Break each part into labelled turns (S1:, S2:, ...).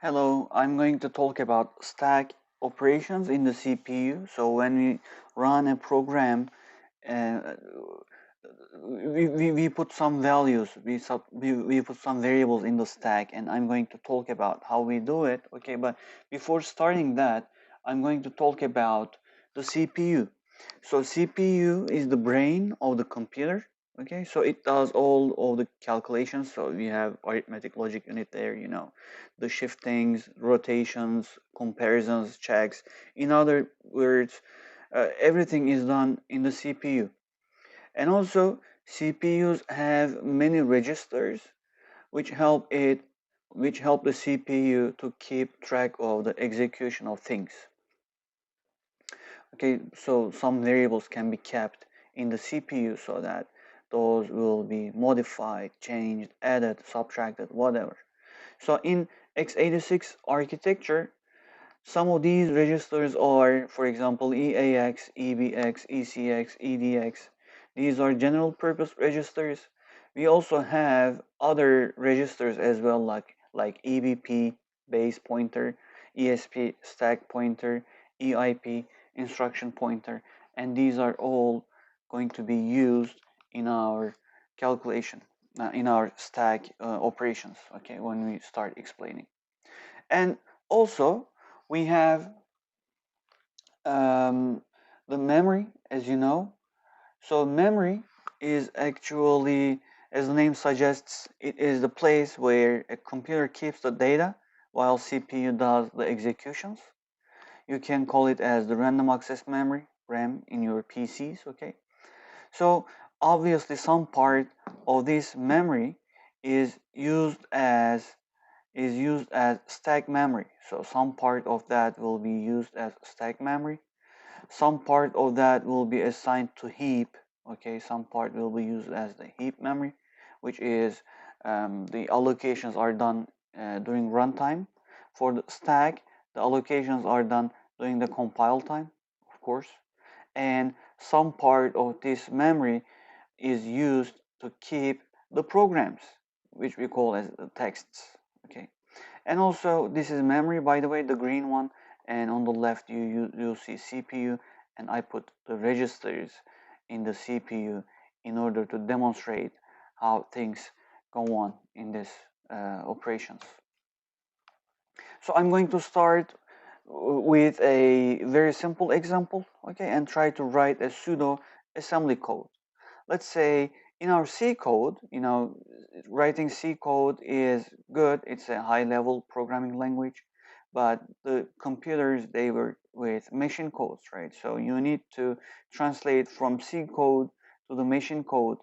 S1: Hello, I'm going to talk about stack operations in the CPU. So when we run a program, uh, we put some values, we put some variables in the stack, and I'm going to talk about how we do it. Okay, but before starting that, I'm going to talk about the CPU. So CPU is the brain of the computer. Okay, so it does all of the calculations. So we have arithmetic logic unit there, the shiftings, rotations, comparisons, checks. In other words, everything is done in the CPU. And also, CPUs have many registers which help it which help the CPU to keep track of the execution of things. Okay, so some variables can be kept in the CPU so that those will be modified, changed, added, subtracted, whatever. So in x86 architecture, some of these registers are, for example, EAX, EBX, ECX, EDX. These are general purpose registers. We also have other registers as well, like EBP, base pointer, ESP, stack pointer, EIP, instruction pointer, and these are all going to be used in our calculation, in our stack operations, okay, when we start explaining. And also, we have um, the memory, as you know. So memory is actually, as the name suggests, it is the place where a computer keeps the data while CPU does the executions. You can call it as the random access memory, RAM, in your PCs, okay? So obviously some part of this memory is used as stack memory. So some part of that will be used as stack memory. Some part of that will be assigned to heap. Okay, some part will be used as the heap memory, which is the allocations are done during runtime. For the stack, the allocations are done during the compile time, of course. And some part of this memory is used to keep the programs, which we call as the texts. Okay. And also, this is memory, by the way, the green one. And on the left, you'll see CPU, and I put the registers in the CPU in order to demonstrate how things go on in this operations. So I'm going to start with a very simple example, okay, and try to write a pseudo assembly code. Let's say in our C code, writing C code is good. It's a high level programming language, but the computers, they work with machine codes, right? So you need to translate from C code to the machine code,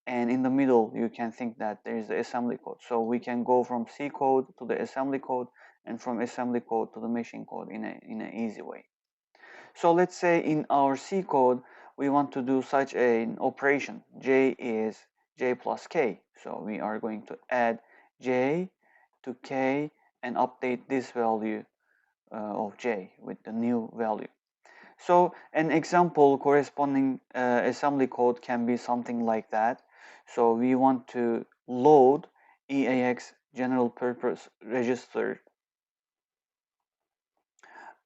S1: and in the middle you can think that there is the assembly code. So we can go from C code to the assembly code, and from assembly code to the machine code in an easy way. So let's say in our C code, we want to do such an operation. J is J plus K. So we are going to add J to K and update this value of J with the new value. So an example corresponding assembly code can be something like that. So we want to load EAX general purpose register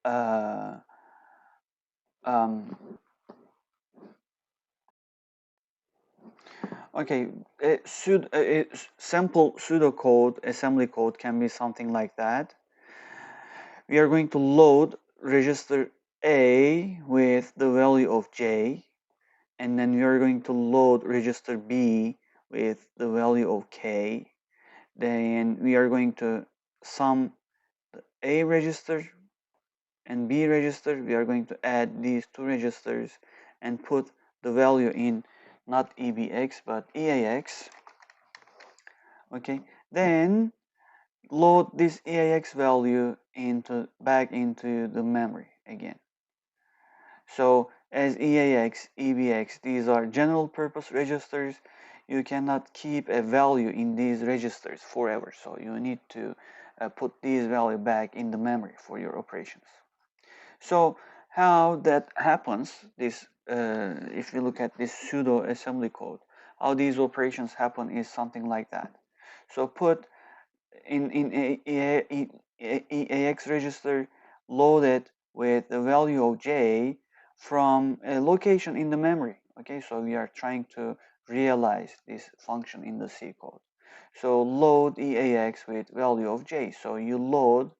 S1: uh, um, Okay, a sample pseudocode assembly code can be something like that. We are going to load register A with the value of J, and then we are going to load register B with the value of K. Then we are going to sum the A register and B register. We are going to add these two registers and put the value in not EBX but EAX. Okay, then load this EAX value back into the memory again. So as EAX, EBX, these are general purpose registers. You cannot keep a value in these registers forever. So you need to put these value back in the memory for your operations. So how that happens, if you look at this pseudo assembly code, how these operations happen is something like that. So put in EAX register loaded with the value of J from a location in the memory. Okay, so we are trying to realize this function in the C code. So load EAX with value of J. So you load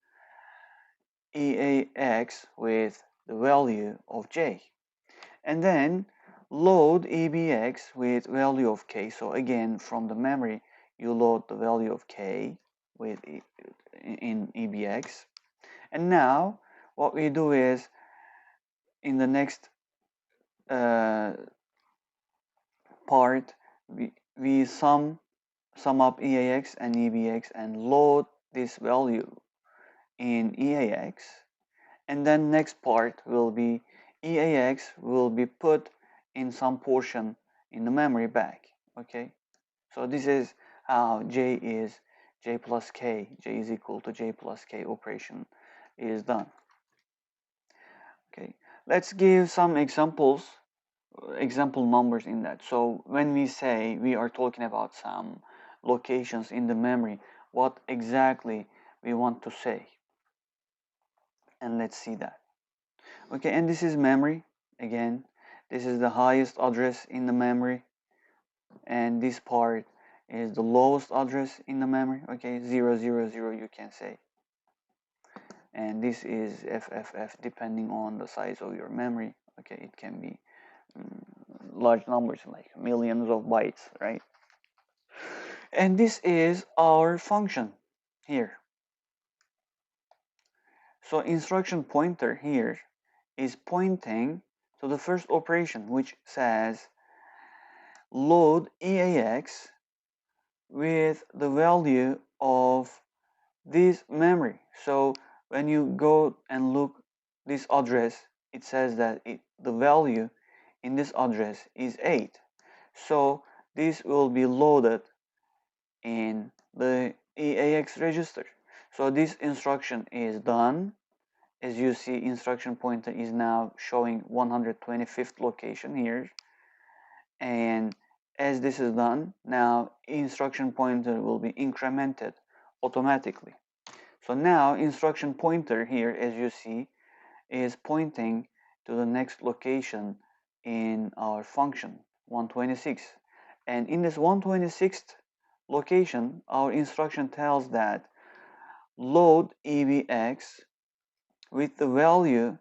S1: EAX with the value of J. And then load EBX with value of K. So again, from the memory, you load the value of K with in EBX. And now what we do is in the next part, we sum up EAX and EBX and load this value in EAX. And then next part will be EAX will be put in some portion in the memory back. Okay, so this is how J plus K, J is equal to J plus K operation is done. Okay, let's give some example numbers in that. So when we say we are talking about some locations in the memory, what exactly we want to say, and let's see that. Okay, and this is memory again. This is the highest address in the memory, and this part is the lowest address in the memory. Okay, 0, 0, 0 you can say, and this is FFF depending on the size of your memory. Okay, it can be large numbers like millions of bytes, right? And this is our function here. So instruction pointer here is pointing to the first operation, which says load EAX with the value of this memory. So when you go and look this address, it says that the value in this address is 8. So this will be loaded in the EAX register. So this instruction is done. As you see, instruction pointer is now showing 125th location here. And as this is done, now instruction pointer will be incremented automatically. So now instruction pointer here, as you see, is pointing to the next location in our function, 126. And in this 126th location, our instruction tells that load EBX with the value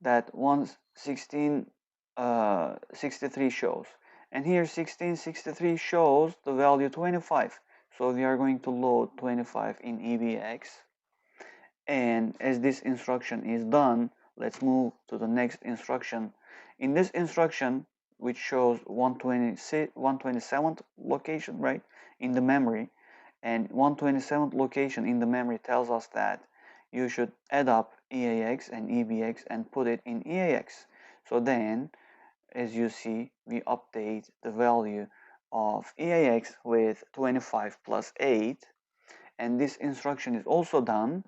S1: that 1663 shows. And here 1663 shows the value 25. So we are going to load 25 in EBX. And as this instruction is done, let's move to the next instruction. In this instruction, which shows 127th location, right, in the memory, and 127th location in the memory tells us that you should add up EAX and EBX and put it in EAX. So then, as you see, we update the value of EAX with 25 plus 8, and this instruction is also done.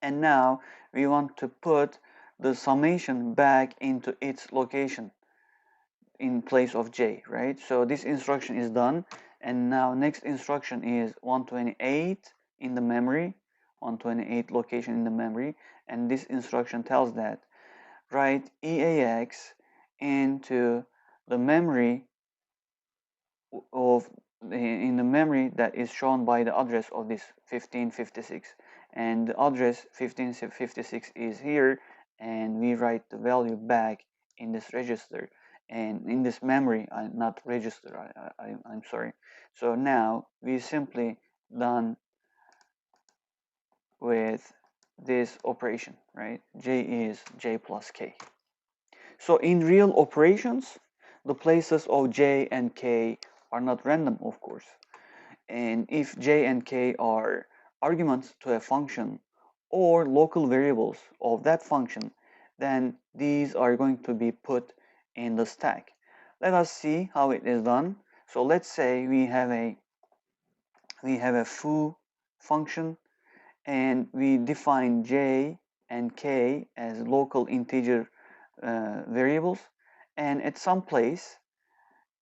S1: And now we want to put the summation back into its location in place of J, right? So this instruction is done, and now next instruction is 128 in the memory, 128 location in the memory, and this instruction tells that write EAX into the memory of in the memory that is shown by the address of this 1556, and the address 1556 is here, and we write the value back in this register and in this memory, not register, I'm sorry. So now we simply done with this operation, right? J is J plus K. So in real operations, the places of J and K are not random, of course. And if J and K are arguments to a function or local variables of that function, then these are going to be put in the stack. Let us see how it is done. So let's say we have a foo function, and we define J and K as local integer variables, and at some place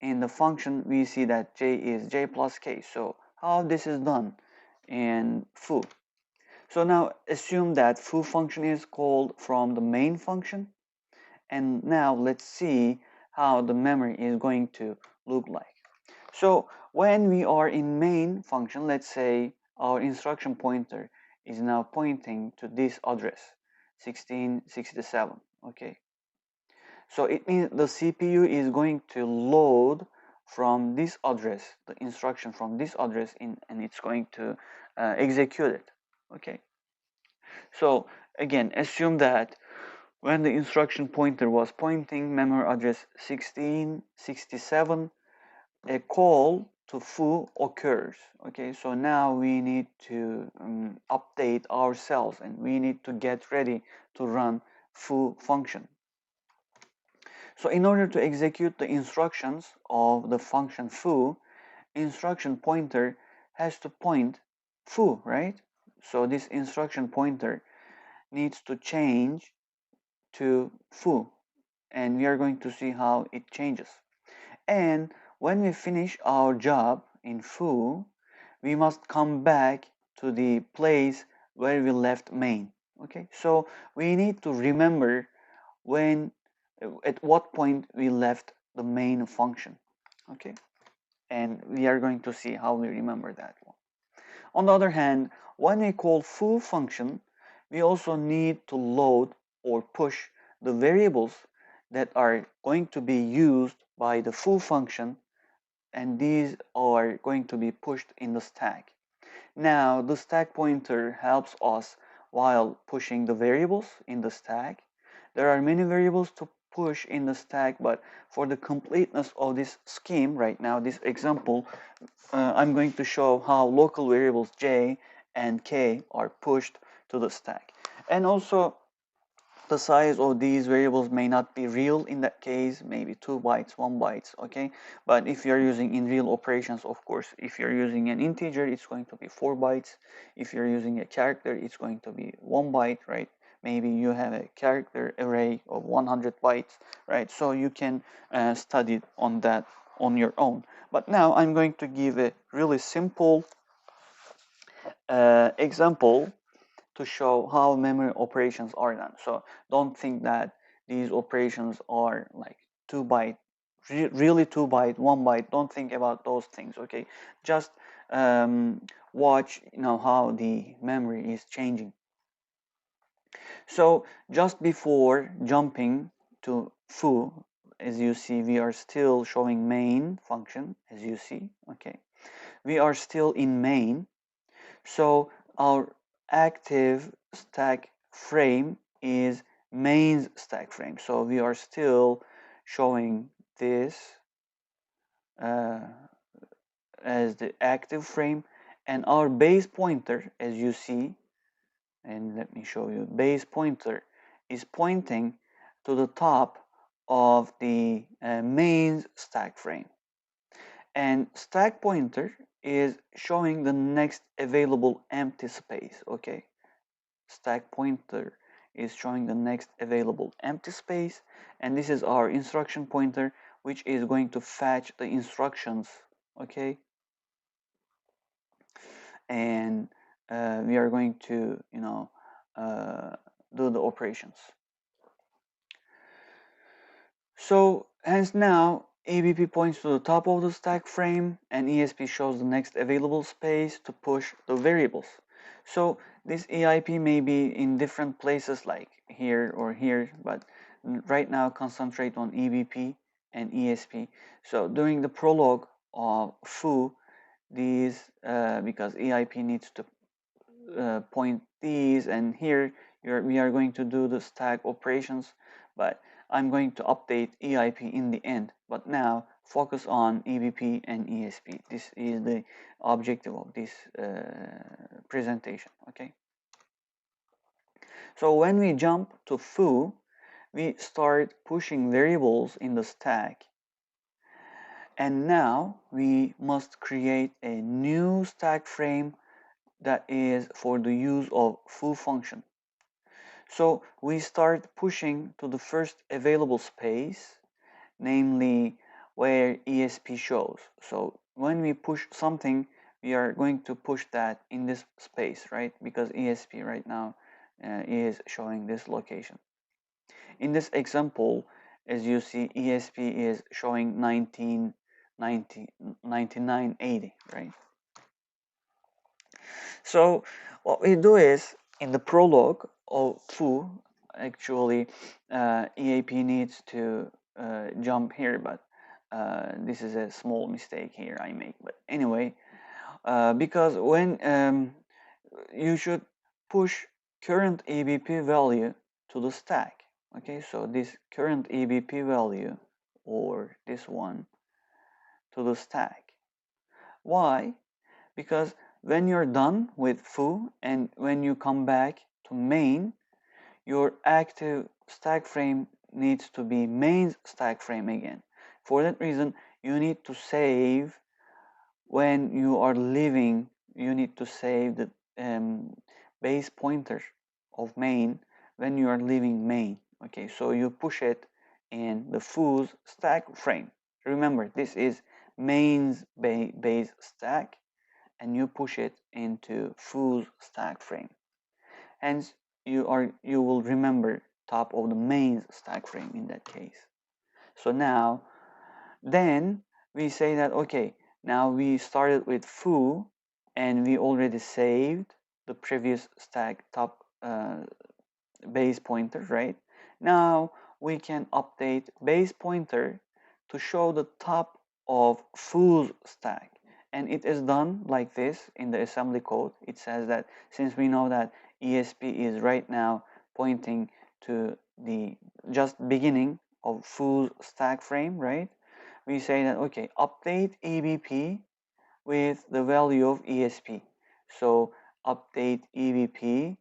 S1: in the function we see that J is J plus K. So how this is done in foo? So now assume that foo function is called from the main function, and now let's see how the memory is going to look like. So when we are in main function, let's say our instruction pointer is now pointing to this address 1667. Okay, so it means the CPU is going to load from this address the instruction from this address in, and it's going to execute it. Okay, so again, assume that when the instruction pointer was pointing memory address 1667, a call to foo occurs. Okay, so now we need to update ourselves, and we need to get ready to run foo function. So in order to execute the instructions of the function foo, instruction pointer has to point foo, right? So this instruction pointer needs to change to foo, and we are going to see how it changes. And when we finish our job in foo, we must come back to the place where we left main. Okay, so we need to remember when at what point we left the main function. Okay, and we are going to see how we remember that one. On the other hand, when we call foo function, we also need to load or push the variables that are going to be used by the foo function, and these are going to be pushed in the stack. Now, the stack pointer helps us while pushing the variables in the stack. There are many variables to push in the stack, but for the completeness of this scheme right now, this example, I'm going to show how local variables j and k are pushed to the stack. And also, the size of these variables may not be real in that case, maybe 2 bytes, 1 bytes, okay? But if you're using in real operations, of course, if you're using an integer, it's going to be 4 bytes. If you're using a character, it's going to be 1 byte, right? Maybe you have a character array of 100 bytes, right? So you can study on that on your own. But now I'm going to give a really simple example to show how memory operations are done. So don't think that these operations are like 2 byte, really 2 byte, 1 byte. Don't think about those things, okay? Just watch, how the memory is changing. So just before jumping to foo, as you see, we are still showing main function, as you see, okay? We are still in main. So our active stack frame is main stack frame. So we are still showing this uh, as the active frame, and our base pointer, as you see, and let me show you, base pointer is pointing to the top of the main stack frame, and stack pointer is showing the next available empty space. Okay, stack pointer is showing the next available empty space, and this is our instruction pointer, which is going to fetch the instructions. Okay, and we are going to do the operations. So hence now ABP points to the top of the stack frame, and ESP shows the next available space to push the variables. So this EIP may be in different places like here or here, but right now concentrate on EBP and ESP. So during the prologue of foo, these because EIP needs to point these, and here we are going to do the stack operations, but I'm going to update EIP in the end. But now focus on EBP and ESP. This is the objective of this presentation. Okay. So when we jump to foo, we start pushing variables in the stack, and now we must create a new stack frame that is for the use of foo function. So we start pushing to the first available space, namely where ESP shows. So when we push something, we are going to push that in this space, right? Because ESP right now is showing this location. In this example, as you see, ESP is showing 1990, 9980, right? So what we do is, in the prologue of foo, actually EAP needs to jump here, but this is a small mistake here I make. But anyway, because when you should push current EBP value to the stack. Okay, so this current EBP value, or this one, to the stack. Why? Because when you're done with foo and when you come back to main, your active stack frame needs to be main stack frame again. For that reason, you need to save when you are leaving. You need to save the base pointer of main when you are leaving main. Okay, so you push it in the foo's stack frame. Remember, this is main's base stack, and you push it into foo's stack frame. Hence, you will remember top of the main stack frame in that case. So now, then we say that, okay, now we started with foo and we already saved the previous stack top base pointer, right? Now we can update base pointer to show the top of foo's stack. And it is done like this in the assembly code. It says that since we know that ESP is right now pointing to the just beginning of foo's stack frame, right? We say that, okay, update EBP with the value of ESP. So update EBP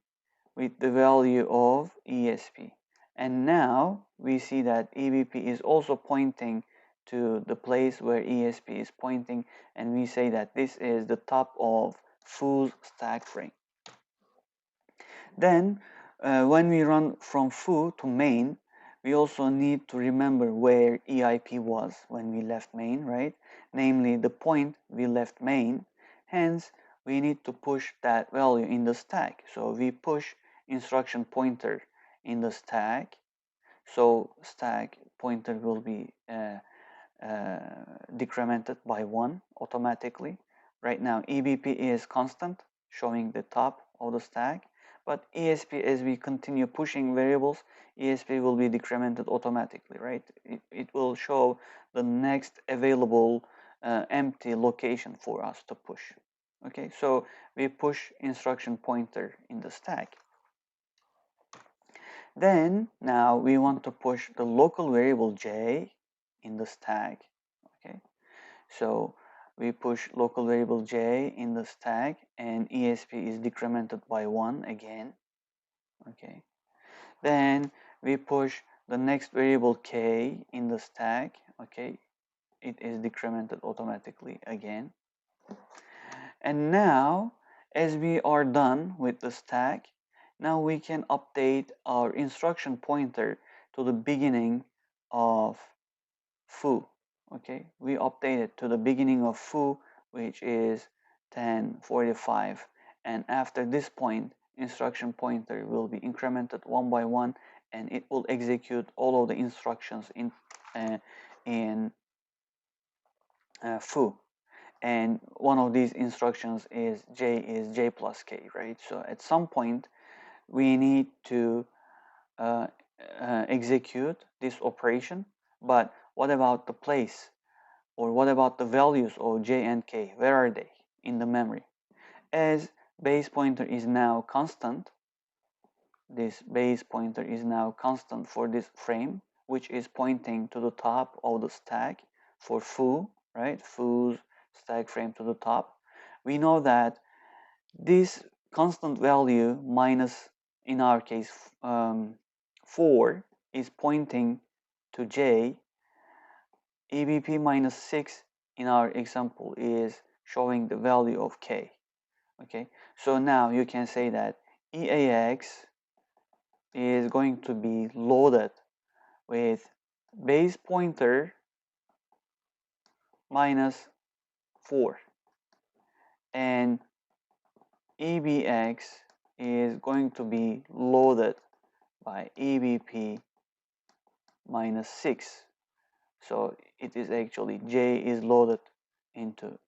S1: with the value of ESP. And now we see that EBP is also pointing to the place where ESP is pointing, and we say that this is the top of foo's stack frame. Then when we run from foo to main, we also need to remember where EIP was when we left main, right? Namely the point we left main. Hence, we need to push that value in the stack. So we push instruction pointer in the stack. So stack pointer will be decremented by 1 automatically. Right now EBP is constant, showing the top of the stack, but ESP, as we continue pushing variables, ESP will be decremented automatically, right? It will show the next available empty location for us to push. Okay, so we push instruction pointer in the stack. Then now we want to push the local variable j in the stack. Okay, so we push local variable j in the stack, and ESP is decremented by 1 again. Okay, then we push the next variable k in the stack. Okay, it is decremented automatically again. And now, as we are done with the stack, now we can update our instruction pointer to the beginning of foo. Okay, we update it to the beginning of foo, which is 1045, and after this point, instruction pointer will be incremented one by one, and it will execute all of the instructions in foo. And one of these instructions is j plus k, right? So at some point we need to execute this operation, but what about the place, or what about the values of j and k? Where are they in the memory? As base pointer is now constant, this base pointer is now constant for this frame, which is pointing to the top of the stack for foo, right? Foo's stack frame to the top. We know that this constant value minus, in our case, 4 is pointing to j. EBP minus 6 in our example is showing the value of k. Okay, so now you can say that EAX is going to be loaded with base pointer minus 4, and EBX is going to be loaded by EBP minus 6. So it is actually J is loaded into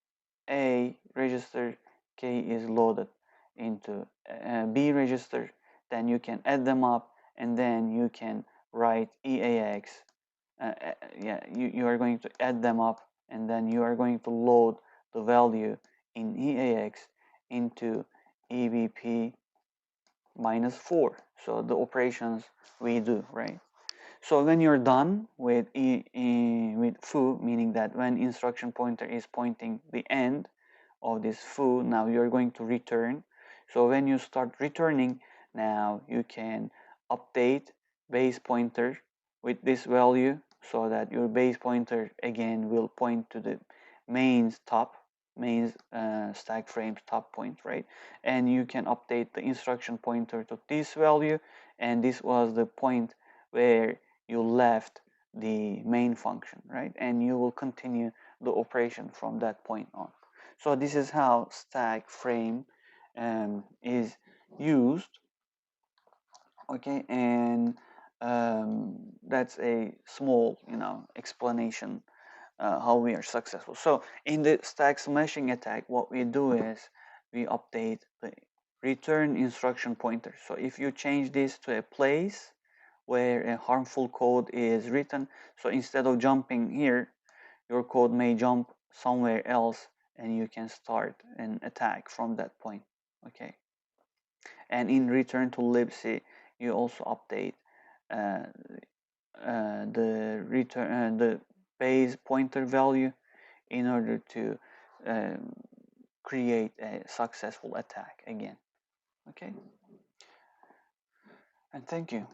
S1: A register, K is loaded into B register. Then you can add them up, and then you can write EAX. Yeah, you are going to add them up, and then you are going to load the value in EAX into EBP minus 4. So the operations we do, right? So when you're done with with foo, meaning that when instruction pointer is pointing the end of this foo, now you're going to return. So when you start returning, now you can update base pointer with this value so that your base pointer again will point to the mains top, mains stack frames top point, right? And you can update the instruction pointer to this value, and this was the point where you left the main function, right? And you will continue the operation from that point on. So this is how stack frame is used, okay? And that's a small, explanation how we are successful. So in the stack smashing attack, what we do is we update the return instruction pointer. So if you change this to a place where a harmful code is written, so instead of jumping here, your code may jump somewhere else, and you can start an attack from that point, okay? And in return to libc, you also update uh, the base pointer value in order to um, create a successful attack again, okay? And thank you.